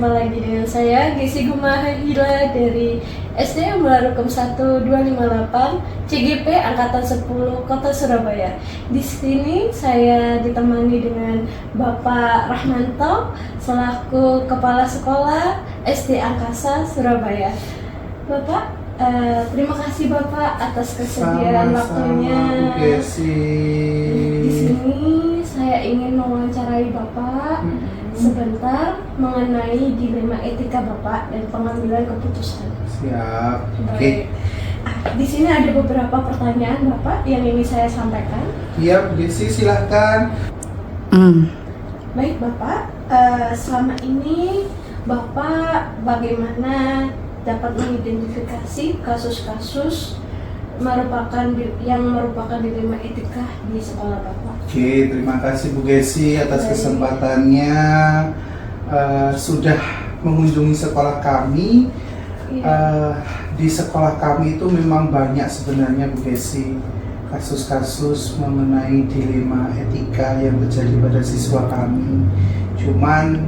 Jumpa lagi dengan saya Gesi Gumahila dari SD Melarukem 1258 CGP Angkatan 10 Kota Surabaya. Di sini saya ditemani dengan Bapak Rahmanto selaku Kepala Sekolah SD Angkasa Surabaya. Bapak, terima kasih Bapak atas kesediaan waktunya. Di sini saya ingin mewawancarai Bapak sebentar mengenai dilema etika Bapak dan pengambilan keputusan. Siap. Baik. Di sini ada beberapa pertanyaan Bapak yang ingin saya sampaikan. Iya, Bu Desi, silahkan. Baik Bapak, selama ini Bapak bagaimana dapat mengidentifikasi kasus-kasus yang merupakan dilema etika di sekolah Bapak? Oke, terima kasih Bu Gesi atas kesempatannya sudah mengunjungi sekolah kami. Di sekolah kami itu memang banyak sebenarnya Bu Gesi kasus-kasus mengenai dilema etika yang terjadi pada siswa kami. Cuman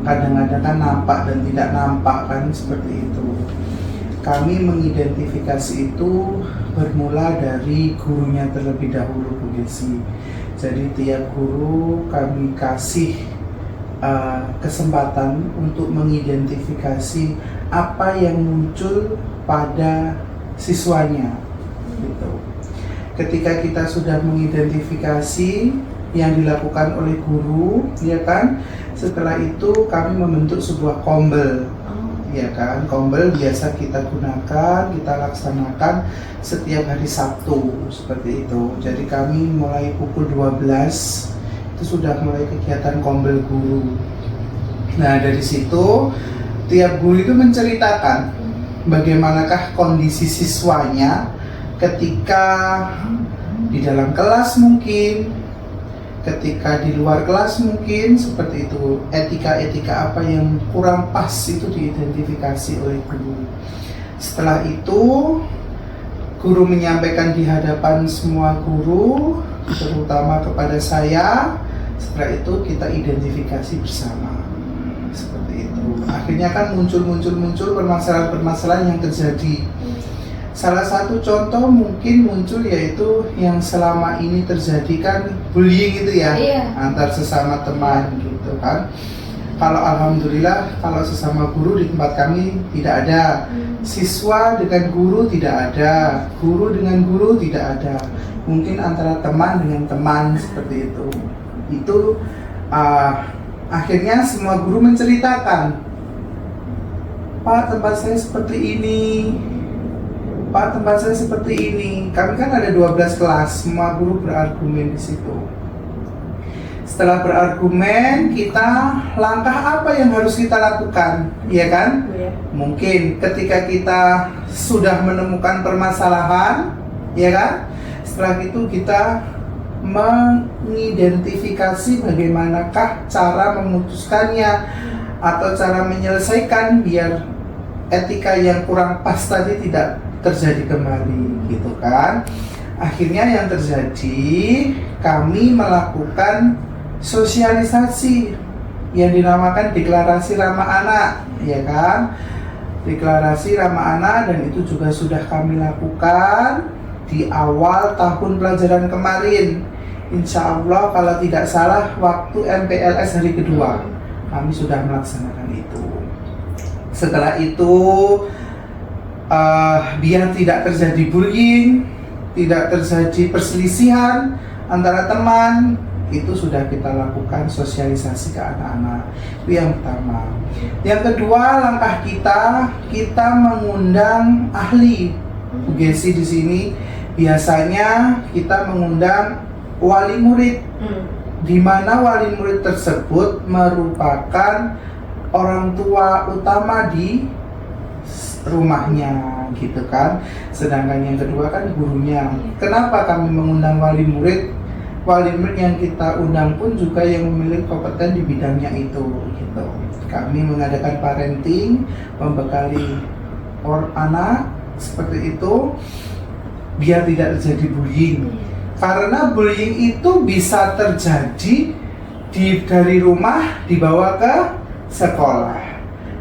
kadang-kadang kan nampak dan tidak nampak kan, seperti itu. Kami mengidentifikasi itu bermula dari gurunya terlebih dahulu Bu Gesi. Jadi tiap guru kami kasih kesempatan untuk mengidentifikasi apa yang muncul pada siswanya gitu. Ketika kita sudah mengidentifikasi yang dilakukan oleh guru, ya kan, setelah itu kami membentuk sebuah kombel, ya kan. Kombel biasa kita gunakan, kita laksanakan setiap hari Sabtu seperti itu. Jadi kami mulai pukul 12 itu sudah mulai kegiatan kombel guru. Nah, dari situ tiap guru itu menceritakan bagaimanakah kondisi siswanya ketika di dalam kelas mungkin, ketika di luar kelas mungkin, seperti itu. Etika-etika apa yang kurang pas itu diidentifikasi oleh guru. Setelah itu guru menyampaikan di hadapan semua guru, terutama kepada saya. Setelah itu kita identifikasi bersama, seperti itu. Akhirnya kan muncul permasalahan-permasalahan yang terjadi. Salah satu contoh mungkin muncul yaitu yang selama ini terjadi kan bullying itu ya, antar sesama teman gitu kan. Kalau alhamdulillah kalau sesama guru di tempat kami tidak ada, siswa dengan guru tidak ada, guru dengan guru tidak ada. Mungkin antara teman dengan teman seperti itu. Itu akhirnya semua guru menceritakan, Pak, tempat saya seperti ini, Pak, tempat saya seperti ini. Kami kan ada 12 kelas, semua guru berargumen di situ. Setelah berargumen, kita langkah apa yang harus kita lakukan, ya kan? Mungkin ketika kita sudah menemukan permasalahan, ya kan? Setelah itu kita mengidentifikasi bagaimanakah cara memutuskannya atau cara menyelesaikan biar etika yang kurang pas tadi tidak terjadi kembali, gitu kan. Akhirnya yang terjadi, kami melakukan sosialisasi yang dinamakan deklarasi ramah anak, ya kan. Deklarasi ramah anak, dan itu juga sudah kami lakukan di awal tahun pelajaran kemarin. Insya Allah kalau tidak salah waktu MPLS hari kedua kami sudah melaksanakan itu. Setelah itu biar tidak terjadi bullying, tidak terjadi perselisihan antara teman, itu sudah kita lakukan sosialisasi ke anak-anak. Itu yang pertama. Yang kedua, langkah kita mengundang ahli. Bu Gesi di sini biasanya kita mengundang wali murid, di mana wali murid tersebut merupakan orang tua utama di rumahnya, gitu kan. Sedangkan yang kedua kan gurunya. Kenapa kami mengundang wali murid? Wali murid yang kita undang pun juga yang memiliki kompeten di bidangnya itu, gitu. Kami mengadakan parenting, membekali anak seperti itu biar tidak terjadi bullying. Karena bullying itu bisa terjadi dari rumah dibawa ke sekolah.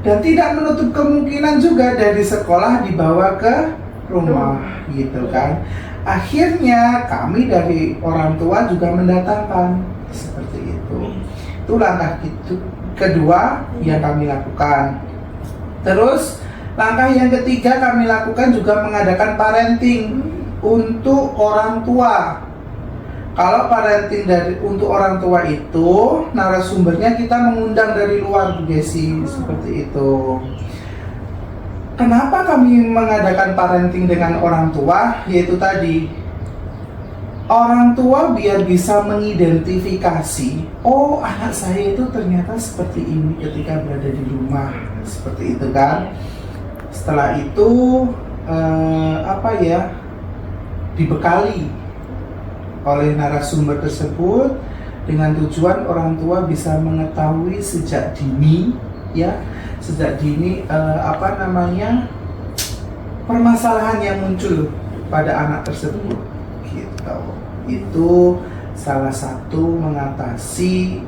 Dan tidak menutup kemungkinan juga dari sekolah dibawa ke rumah gitu kan. Akhirnya kami dari orang tua juga mendatangkan seperti itu. Itu langkah kedua yang kami lakukan. Terus langkah yang ketiga kami lakukan juga mengadakan parenting untuk orang tua. Kalau parenting untuk orang tua itu narasumbernya kita mengundang dari luar, Bu Gesi, seperti itu. Kenapa kami mengadakan parenting dengan orang tua? Yaitu tadi, orang tua biar bisa mengidentifikasi, oh anak saya itu ternyata seperti ini ketika berada di rumah, seperti itu kan. Setelah itu dibekali oleh narasumber tersebut dengan tujuan orang tua bisa mengetahui sejak dini permasalahan yang muncul pada anak tersebut gitu. Itu salah satu mengatasi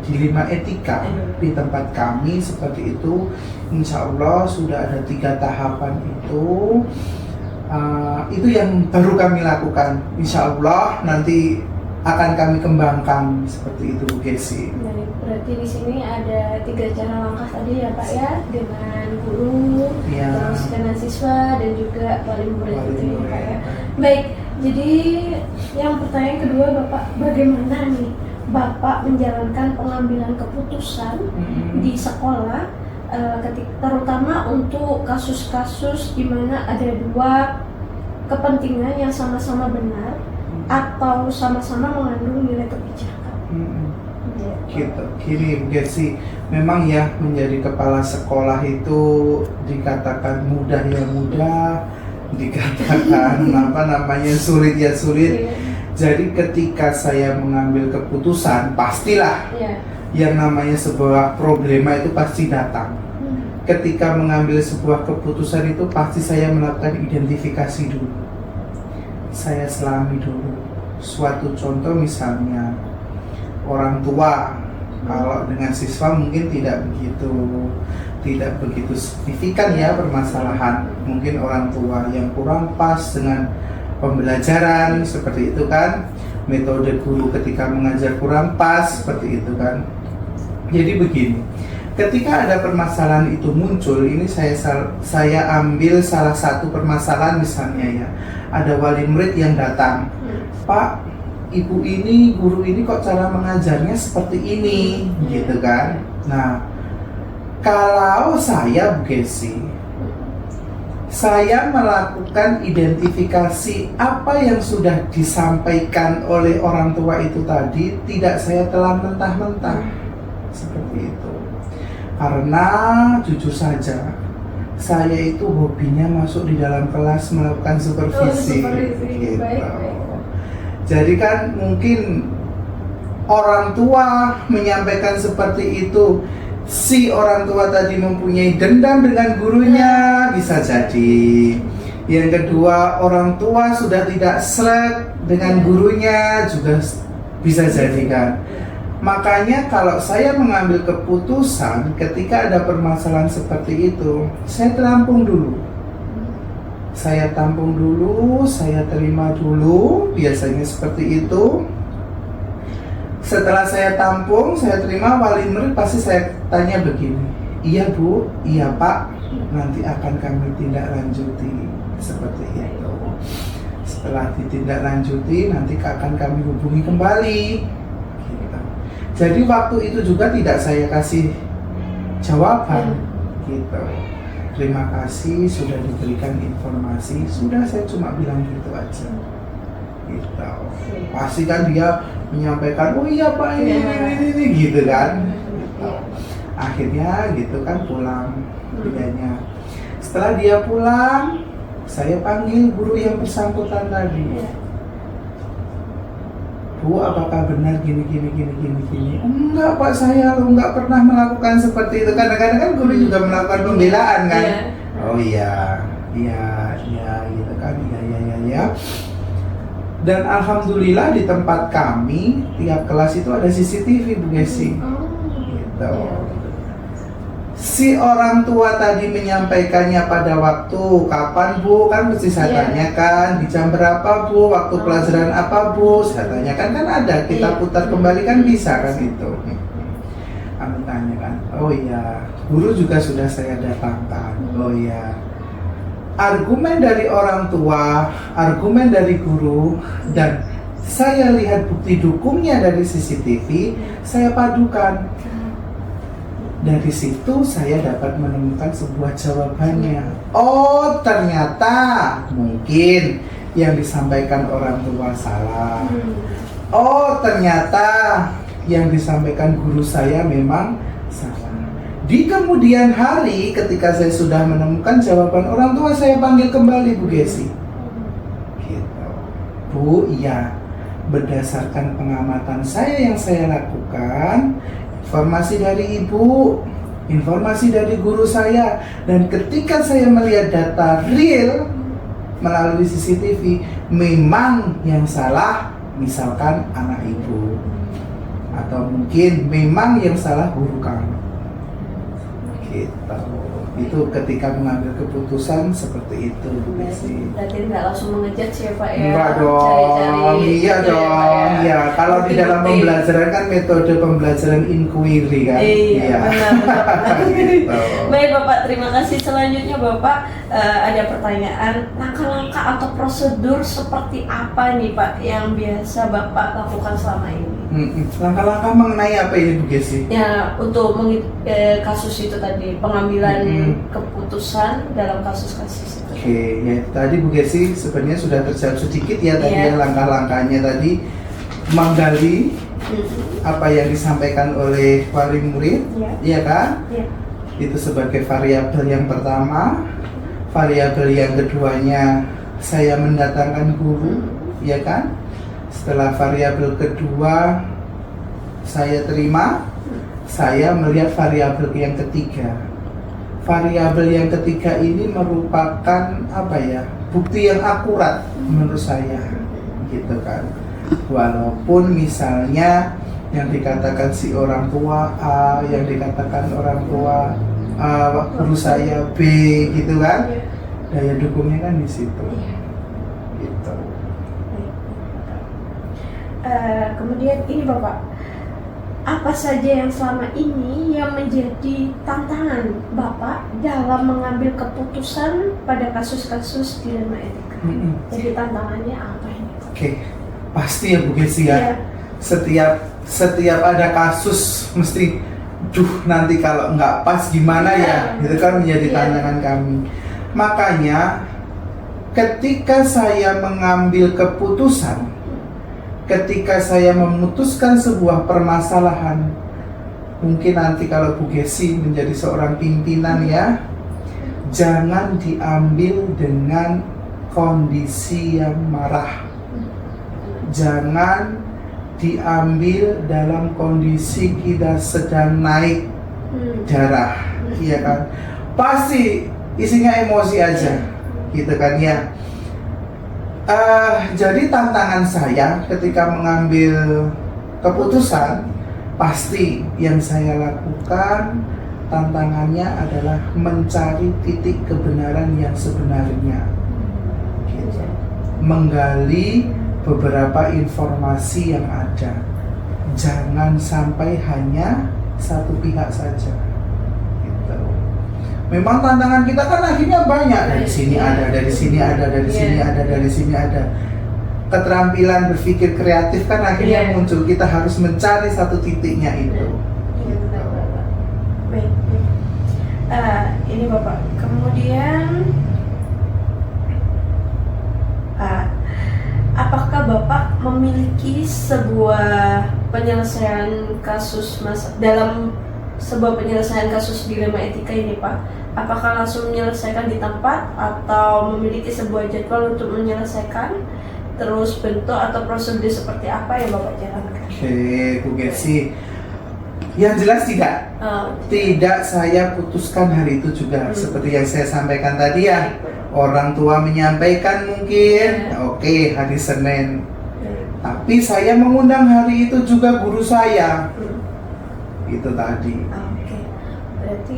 dilema etika di tempat kami seperti itu. Insya Allah sudah ada 3 tahapan itu. Itu yang baru kami lakukan. Insya Allah nanti akan kami kembangkan seperti itu, Bu Gesi. Berarti di sini ada 3 cara langkah tadi ya Pak ya, dengan guru, terus dengan siswa dan juga wali murid itu ya Pak ya. Baik, jadi yang pertanyaan kedua Bapak, bagaimana nih Bapak menjalankan pengambilan keputusan di sekolah, terutama untuk kasus-kasus di mana ada 2 kepentingan yang sama-sama benar atau sama-sama mengandung nilai kebijakan. Gitu. Gini Bu Gesi, memang ya menjadi kepala sekolah itu dikatakan mudah ya mudah, dikatakan sulit ya sulit. Jadi ketika saya mengambil keputusan, pastilah yang namanya sebuah problema itu pasti datang. Ketika mengambil sebuah keputusan itu pasti saya melakukan identifikasi dulu. Saya selami dulu. Suatu contoh misalnya orang tua, kalau dengan siswa mungkin tidak begitu signifikan ya permasalahan. Mungkin orang tua yang kurang pas dengan pembelajaran seperti itu kan. Metode guru ketika mengajar kurang pas seperti itu kan. Jadi begini. Ketika ada permasalahan itu muncul, ini saya ambil salah satu permasalahan misalnya ya, ada wali murid yang datang, Pak, ibu ini, guru ini kok cara mengajarnya seperti ini, gitu kan? Nah, kalau saya Bu Gesi, saya melakukan identifikasi apa yang sudah disampaikan oleh orang tua itu tadi, tidak saya telan mentah-mentah, seperti itu. Karena jujur saja, saya itu hobinya masuk di dalam kelas melakukan supervisi. Gitu. Jadi kan mungkin orang tua menyampaikan seperti itu, si orang tua tadi mempunyai dendam dengan gurunya, bisa jadi. Yang kedua, orang tua sudah tidak sreg dengan gurunya, juga bisa jadi kan. Makanya kalau saya mengambil keputusan ketika ada permasalahan seperti itu, saya tampung dulu. Saya tampung dulu, saya terima dulu, biasanya seperti itu. Setelah saya tampung, saya terima, wali murid pasti saya tanya begini, iya Bu, iya Pak, nanti akan kami tindak lanjuti, seperti itu. Setelah ditindaklanjuti, nanti akan kami hubungi kembali. Jadi waktu itu juga tidak saya kasih jawaban gitu. Terima kasih sudah diberikan informasi. Sudah, saya cuma bilang gitu aja. Gitu. Pasti kan dia menyampaikan, oh iya Pak ini gitu kan. Gitu. Akhirnya gitu kan pulang dianya. Setelah dia pulang, saya panggil guru yang bersangkutan tadi. Bu, apakah benar gini? Enggak Pak, saya enggak pernah melakukan seperti itu. Kadang-kadang kan guru juga melakukan pembelaan kan. Oh iya gitu kan, iya. Dan alhamdulillah di tempat kami tiap kelas itu ada CCTV Bu Gesi. Gitu. si orang tua tadi menyampaikannya pada waktu kapan Bu, kan mesti saya tanyakan di jam berapa Bu, waktu pelajaran apa Bu, saya tanyakan, kan ada, kita putar kembali kan bisa kan itu. Kamu tanya kan, oh iya, guru juga sudah saya datangkan, oh iya. Argumen dari orang tua, argumen dari guru, dan saya lihat bukti dukungnya dari CCTV, saya padukan. Dari situ saya dapat menemukan sebuah jawabannya. Oh, ternyata mungkin yang disampaikan orang tua salah. Oh, ternyata yang disampaikan guru saya memang salah. Di kemudian hari ketika saya sudah menemukan jawaban orang tua, saya panggil kembali Bu Gesi. Gitu. Bu, iya, berdasarkan pengamatan saya yang saya lakukan, informasi dari ibu, informasi dari guru saya, dan ketika saya melihat data real melalui CCTV, memang yang salah misalkan anak ibu, atau mungkin memang yang salah guru kamu. Gitu. Itu ketika mengambil keputusan seperti itu, Bu Desi. Berarti nggak langsung mengejudge ya Pak ya? Enggak dong, Cari-cari iya dong. Ya, kalau di dalam pembelajaran kan metode pembelajaran inquiry kan. Iya, benar. Gitu. Baik Bapak, terima kasih. Selanjutnya Bapak ada pertanyaan, langkah-langkah atau prosedur seperti apa nih Pak yang biasa Bapak lakukan selama ini? Langkah-langkah mengenai apa ini Bu Gesi? Ya, untuk kasus itu tadi, pengambilan keputusan dalam kasus-kasus itu. Oke, ya tadi Bu Gesi sebenarnya sudah terjawab sedikit ya tadi ya, langkah-langkahnya tadi menggali apa yang disampaikan oleh wali murid, ya kan? Ya. Itu sebagai variabel yang pertama. Variabel yang keduanya saya mendatangkan guru, ya kan? Setelah variabel kedua saya terima, saya melihat variabel yang ketiga. Variabel yang ketiga ini merupakan apa ya? Bukti yang akurat menurut saya, gitu kan. Walaupun misalnya yang dikatakan si orang tua A, yang dikatakan orang tua guru saya B, gitu kan. Daya dukungnya kan di situ. Gitu. Kemudian ini Bapak, apa saja yang selama ini yang menjadi tantangan Bapak dalam mengambil keputusan pada kasus-kasus dilema etika? Jadi tantangannya apa ini? Oke, pasti ya Bu Gesi ya. Setiap ada kasus mesti, nanti kalau nggak pas gimana ya? Itu kan menjadi tantangan kami. Makanya ketika saya mengambil keputusan, ketika saya memutuskan sebuah permasalahan, mungkin nanti kalau Bu Gesi menjadi seorang pimpinan ya, jangan diambil dengan kondisi yang marah. Jangan diambil dalam kondisi kita sedang naik darah, iya kan? Pasti isinya emosi aja, gitu kan ya. Jadi tantangan saya ketika mengambil keputusan, pasti yang saya lakukan tantangannya adalah mencari titik kebenaran yang sebenarnya, gitu. Menggali beberapa informasi yang ada, jangan sampai hanya satu pihak saja. Memang tantangan kita kan akhirnya banyak, dari sini ada, dari sini ada, dari sini ada, dari sini ada. Keterampilan berpikir kreatif kan akhirnya muncul, kita harus mencari satu titiknya itu. Baik. Ini Bapak, kemudian apakah Bapak memiliki sebuah penyelesaian kasus dalam sebuah penyelesaian kasus dilema etika ini Pak? Apakah langsung menyelesaikan di tempat atau memiliki sebuah jadwal untuk menyelesaikan? Terus bentuk atau prosedur seperti apa yang Bapak jalankan? Oke, Bu Gesi, yang jelas tidak. Tidak saya putuskan hari itu juga. Seperti yang saya sampaikan tadi ya, orang tua menyampaikan mungkin, oke, hari Senin. Tapi saya mengundang hari itu juga guru saya. Itu tadi. Oke. Berarti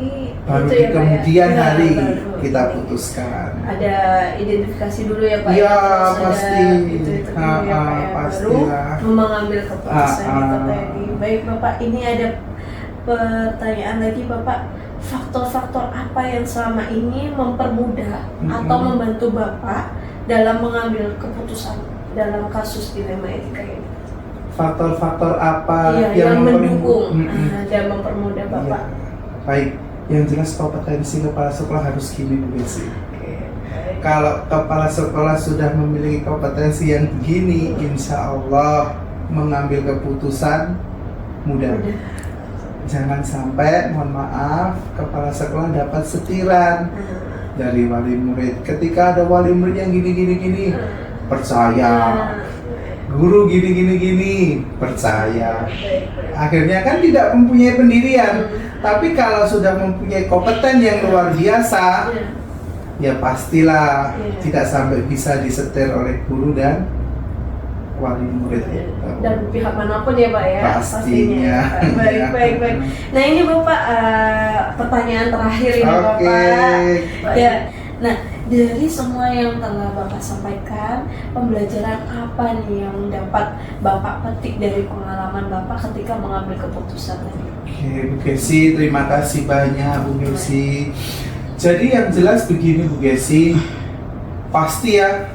nanti baru itu di ya, Pak, kemudian ya? hari Baru. kita putuskan. Ada identifikasi dulu ya Pak. Iya, Terus pasti. ada itu dulu ya Pak ya. Baru Pastilah. mengambil keputusan itu Ah. tadi. Baik Bapak, ini ada pertanyaan lagi Bapak. Faktor-faktor apa yang selama ini mempermudah atau membantu Bapak dalam mengambil keputusan dalam kasus dilema etika ini? Faktor-faktor apa Iya, yang mendukung Mm-mm. dan mempermudah Bapak? Iya. Baik, yang jelas kompetensi kepala sekolah harus gini Bu Desi. Oke, baik. Kalau kepala sekolah sudah memiliki kompetensi yang begini, insya Allah mengambil keputusan mudah. Jangan sampai, mohon maaf, kepala sekolah dapat setiran dari wali murid. Ketika ada wali murid yang gini, percaya. Guru gini, percaya. Akhirnya kan tidak mempunyai pendirian. Tapi kalau sudah mempunyai kompeten yang luar biasa, ya pastilah tidak sampai bisa disetir oleh guru dan wali murid dan pihak manapun ya Pak ya, pastinya. Baik. Nah ini Bapak pertanyaan terakhir ini Oke. Bapak. Ya, nah dari semua yang telah Bapak sampaikan, pembelajaran apa nih yang dapat Bapak petik dari pengalaman Bapak ketika mengambil keputusan tadi? Oke, Bu Gesi, terima kasih banyak Bu Gesi. Jadi yang jelas begini Bu Gesi, pasti ya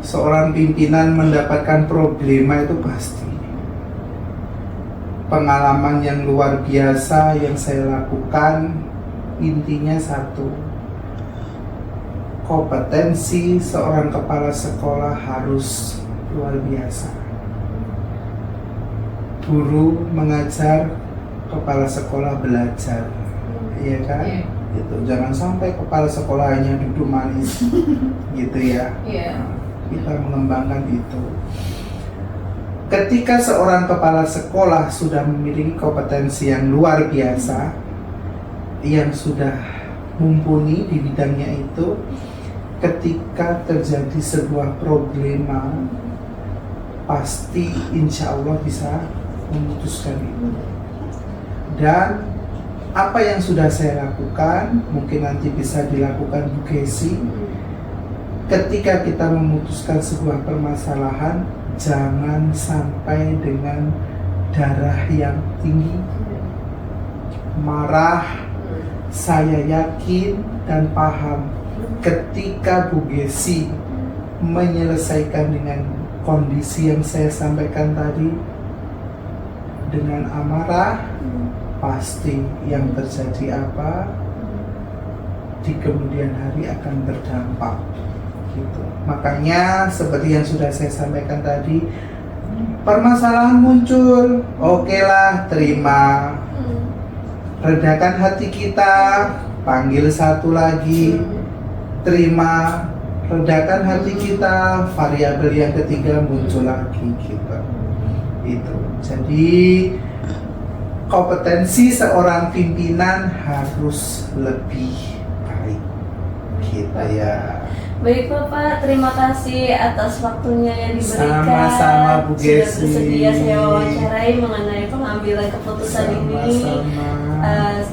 seorang pimpinan mendapatkan problema itu pasti. Pengalaman yang luar biasa yang saya lakukan intinya satu, kompetensi seorang kepala sekolah harus luar biasa. Guru mengajar, kepala sekolah belajar, iya kan? Gitu. Jangan sampai kepala sekolah hanya duduk manis, gitu ya. Kita mengembangkan itu. Ketika seorang kepala sekolah sudah memiliki kompetensi yang luar biasa, yang sudah mumpuni di bidangnya itu, ketika terjadi sebuah problema, pasti insya Allah bisa memutuskan itu. Dan apa yang sudah saya lakukan, mungkin nanti bisa dilakukan Bu Gesi. Ketika kita memutuskan sebuah permasalahan, jangan sampai dengan darah yang tinggi, marah. Saya yakin dan paham ketika Bu Gesi menyelesaikan dengan kondisi yang saya sampaikan tadi, dengan amarah, pasti yang terjadi apa di kemudian hari akan berdampak. Gitu. Makanya seperti yang sudah saya sampaikan tadi, permasalahan muncul, okelah, terima, redakan hati kita, panggil satu lagi, terima, redakan hati kita, variabel yang ketiga muncul lagi, gitu. Itu. Jadi kompetensi seorang pimpinan harus lebih baik, gitu ya. Baik Bapak, terima kasih atas waktunya yang diberikan. Sama-sama Bu Gesi. Sudah bersedia saya wawancarai mengenai pengambilan keputusan ini.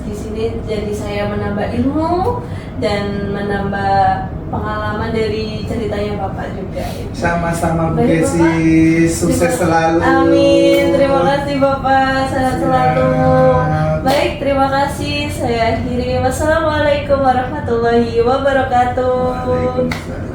Di sini jadi saya menambah ilmu dan menambah pengalaman dari ceritanya Bapak juga. Sama-sama Bu Baik, Gesi, sukses selalu. Amin, terima kasih Bapak, sehat selalu. Siap. Baik, terima kasih. Saya akhiri. Wassalamualaikum warahmatullahi wabarakatuh. Waalaikumsalam.